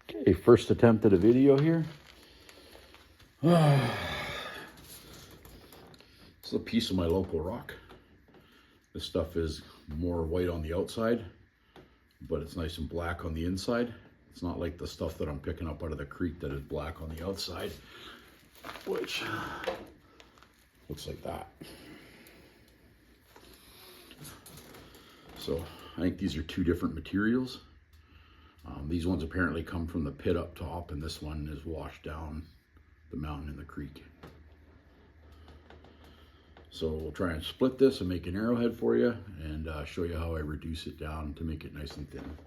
Okay, first attempt at a video here. This is a piece of my local rock. This stuff is more white on the outside, but it's nice and black on the inside. It's not like the stuff that I'm picking up out of the creek that is black on the outside, which looks like that. So I think these are two different materials. These ones apparently come from the pit up top, and this one is washed down the mountain in the creek. So we'll try and split this and make an arrowhead for you, and show you how I reduce it down to make it nice and thin.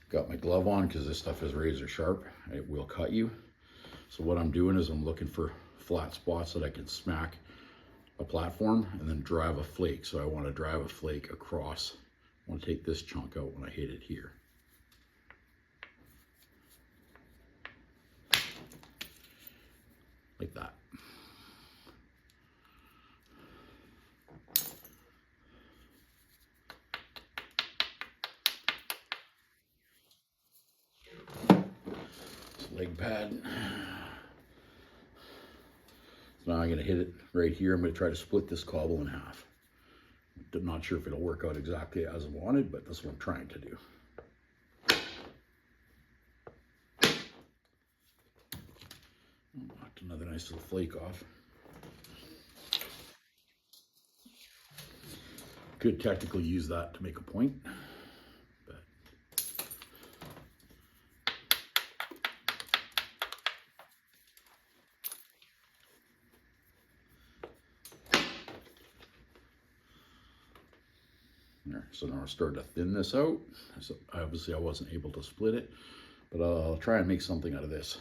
Got my glove on because this stuff is razor sharp. It will cut you. So what I'm doing is I'm looking for flat spots that I can smack a platform and then drive a flake. So I want to drive a flake across. I want to take this chunk out when I hit it here. Like that. This leg pad. So now I'm going to hit it right here. I'm going to try to split this cobble in half. I'm not sure if it'll work out exactly as I wanted, but that's what I'm trying to do. Knocked another nice little flake off. Could technically use that to make a point, but there. So now I'll start to thin this out. So obviously I wasn't able to split it, but I'll try and make something out of this.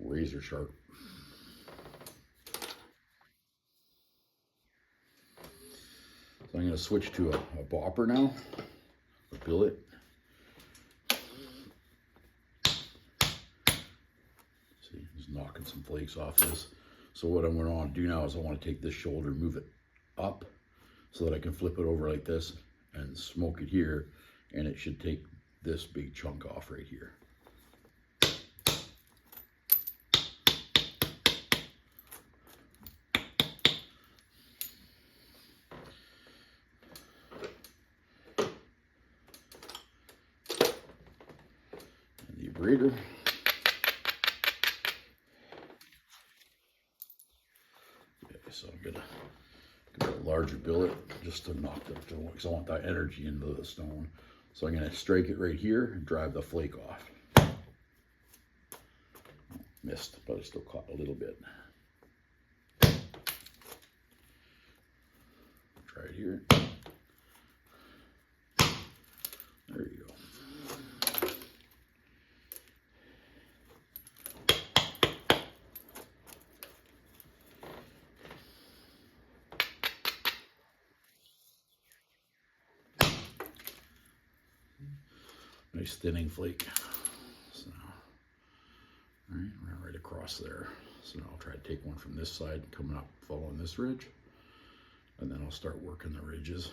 Razor sharp. So I'm going to switch to a bopper now, a billet. See, just knocking some flakes off this. So what I'm going to want to do now is I want to take this shoulder, move it up so that I can flip it over like this and smoke it here, and it should take this big chunk off right here. Breeder. Okay, so I'm gonna get a larger billet just to knock the, because I want that energy into the stone. So I'm gonna strike it right here and drive the flake off. Missed, but I still caught a little bit. Try it here. There you go. Nice thinning flake. So, all right, right across there. So now I'll try to take one from this side, coming up, following this ridge, and then I'll start working the ridges.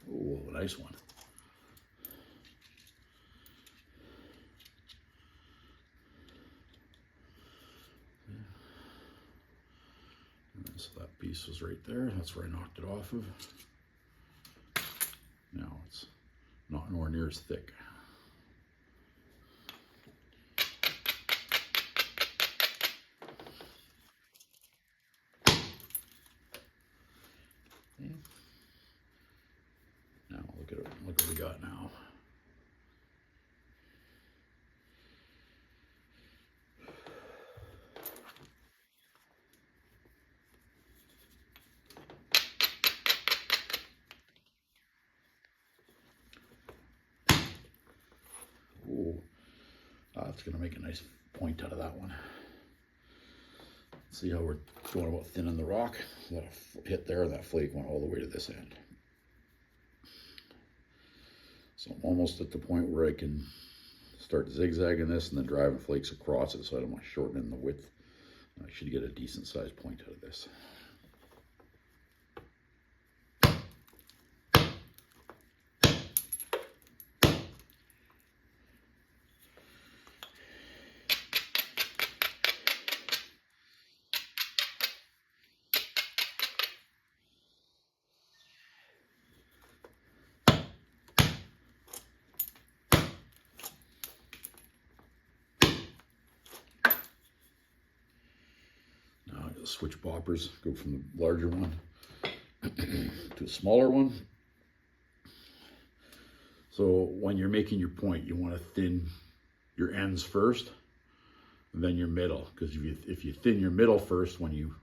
Oh, nice one. So that piece was right there. That's where I knocked it off of. Now it's not nowhere near as thick. Okay. Now look at it. Look what we got now. That's going to make a nice point out of that one. See how we're going about thinning the rock? That hit there, and that flake went all the way to this end. So I'm almost at the point where I can start zigzagging this and then driving flakes across it, so I don't want to shorten in the width. I should get a decent sized point out of this. Switch boppers, go from the larger one to a smaller one. So when you're making your point, you want to thin your ends first, and then your middle, because if you thin your middle first, when you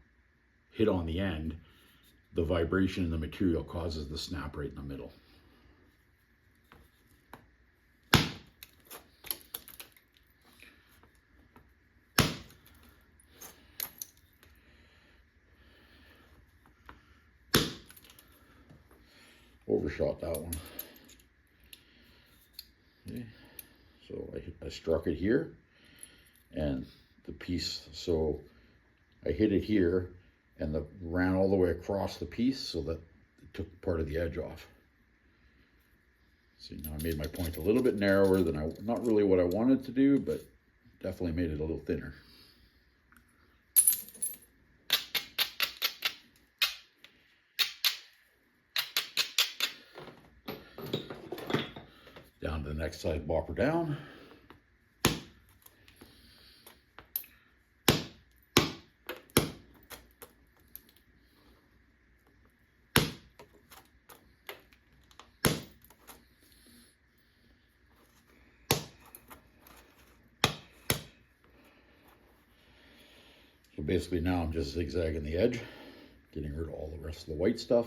hit on the end, the vibration in the material causes the snap right in the middle. Overshot that one. Okay. So I struck it here, and the piece, so I hit it here, and ran all the way across the piece, so that it took part of the edge off. See, now I made my point a little bit narrower than not really what I wanted to do, but definitely made it a little thinner. Down to the next side bopper down. So basically now I'm just zigzagging the edge, getting rid of all the rest of the white stuff.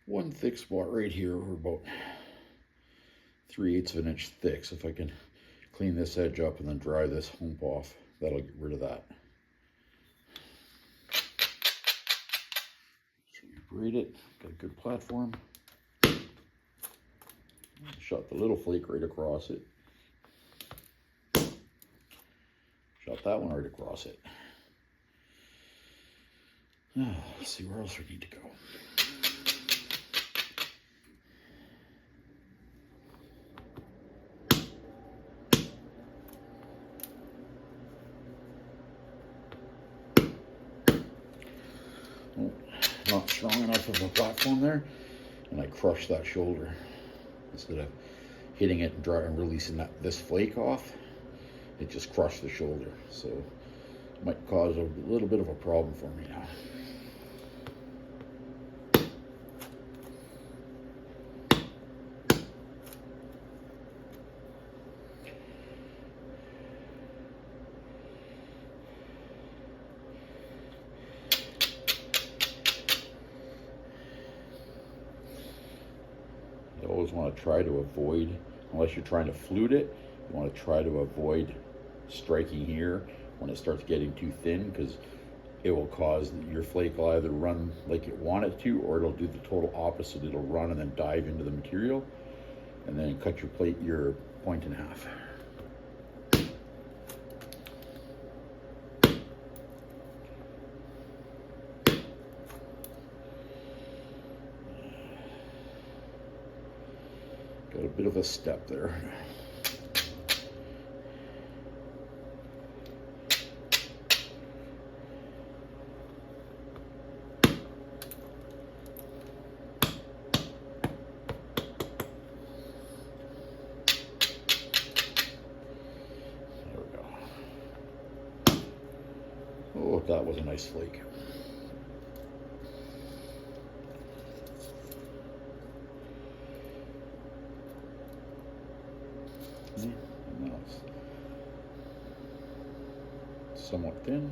One thick spot right here, we're about 3/8 of an inch thick. So if I can clean this edge up and then dry this hump off, that'll get rid of that. So we braid it, got a good platform. Shot the little flake right across it. Shot that one right across it. Let's see where else we need to go. Not strong enough of a platform there, and I crushed that shoulder instead of hitting it and releasing this flake off. It just crushed the shoulder, so it might cause a little bit of a problem for me now. You always want to try to avoid, unless you're trying to flute it, you want to try to avoid striking here when it starts getting too thin, because it will cause your flake will either run like you want it to, or it'll do the total opposite. It'll run and then dive into the material and then cut your point in half. Got a bit of a step there. thought that was a nice flake. And now it's somewhat thin.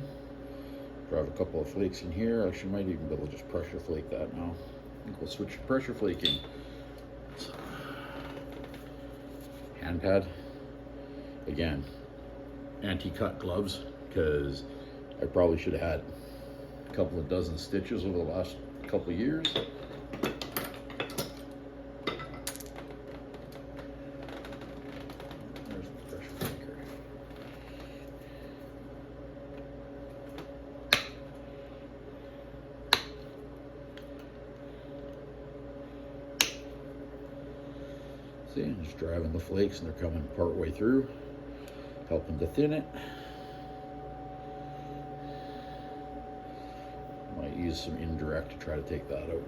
Drive a couple of flakes in here. Actually, might even be able to just pressure flake that now. I think we'll switch to pressure flaking. Hand pad. Again, anti-cut gloves, because I probably should have had a couple of dozen stitches over the last couple of years. There's the pressure flaker. See, I'm just driving the flakes and they're coming part way through, helping to thin it. Might use some indirect to try to take that out.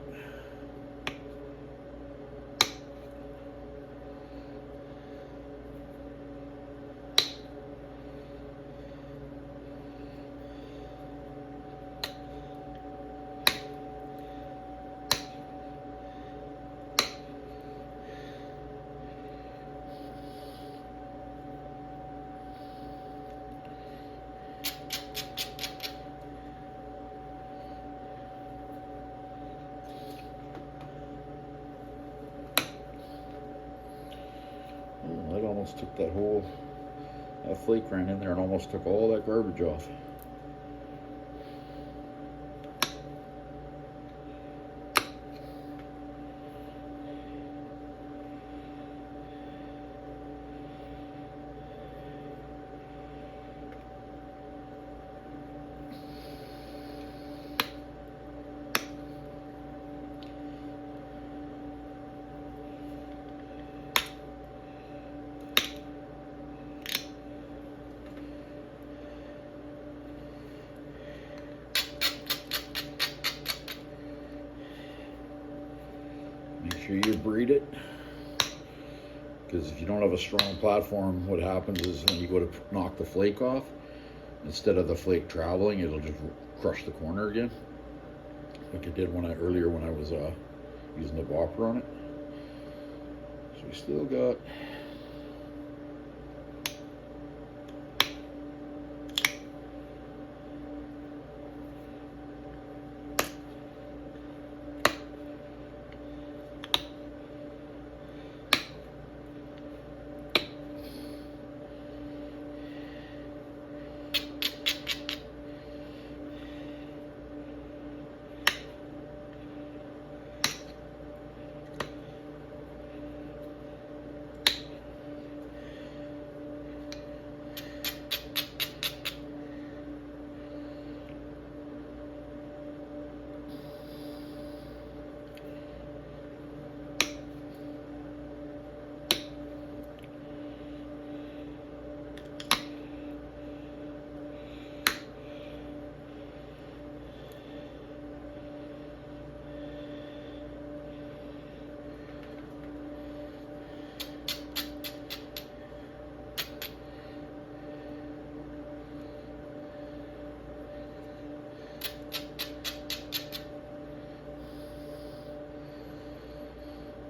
That almost took that flake ran in there and almost took all that garbage off. Make sure you braid it, because if you don't have a strong platform, what happens is when you go to knock the flake off, instead of the flake traveling, it'll just crush the corner again, like it did earlier when I was using the bopper on it. So we still got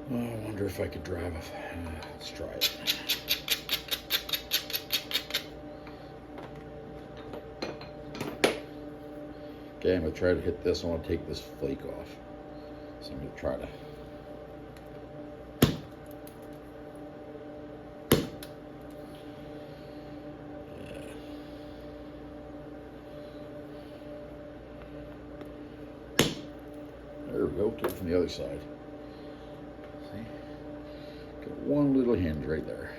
I wonder if I could drive let's try it. Okay, I'm going to try to hit this. I want to take this flake off. So I'm going to try to. There we go, take it from the other side. See? Got one little hinge right there.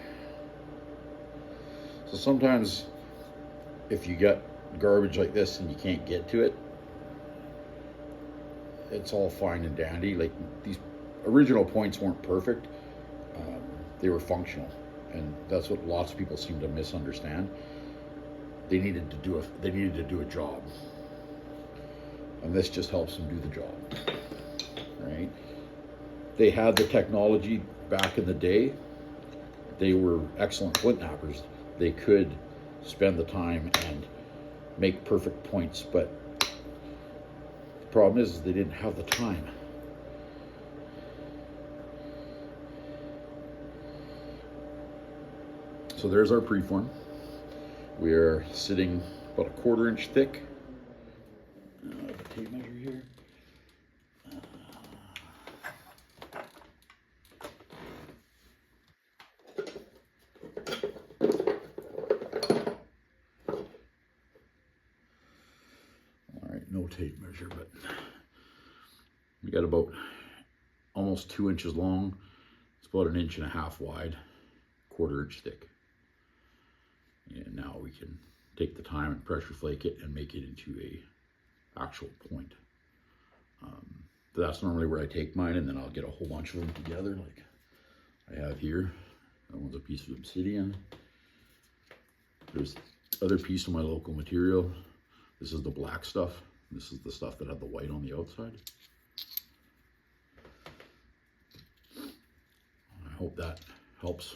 So sometimes if you got garbage like this and you can't get to it, it's all fine and dandy. Like, these original points weren't perfect. They were functional, and that's what lots of people seem to misunderstand. They needed to do a job, and this just helps them do the job. Right? They had the technology back in the day. They were excellent flint knappers. They could spend the time and make perfect points, but the problem is they didn't have the time. So there's our preform. We are sitting about a 1/4 inch thick. I have a tape measure here. All right, no tape measure, but we got about almost 2 inches long. It's about 1.5 inches wide, 1/4 inch thick. And now we can take the time and pressure flake it and make it into a actual point. That's normally where I take mine, and then I'll get a whole bunch of them together like I have here. That one's a piece of obsidian. There's the other piece of my local material. This is the black stuff. This is the stuff that had the white on the outside. I hope that helps.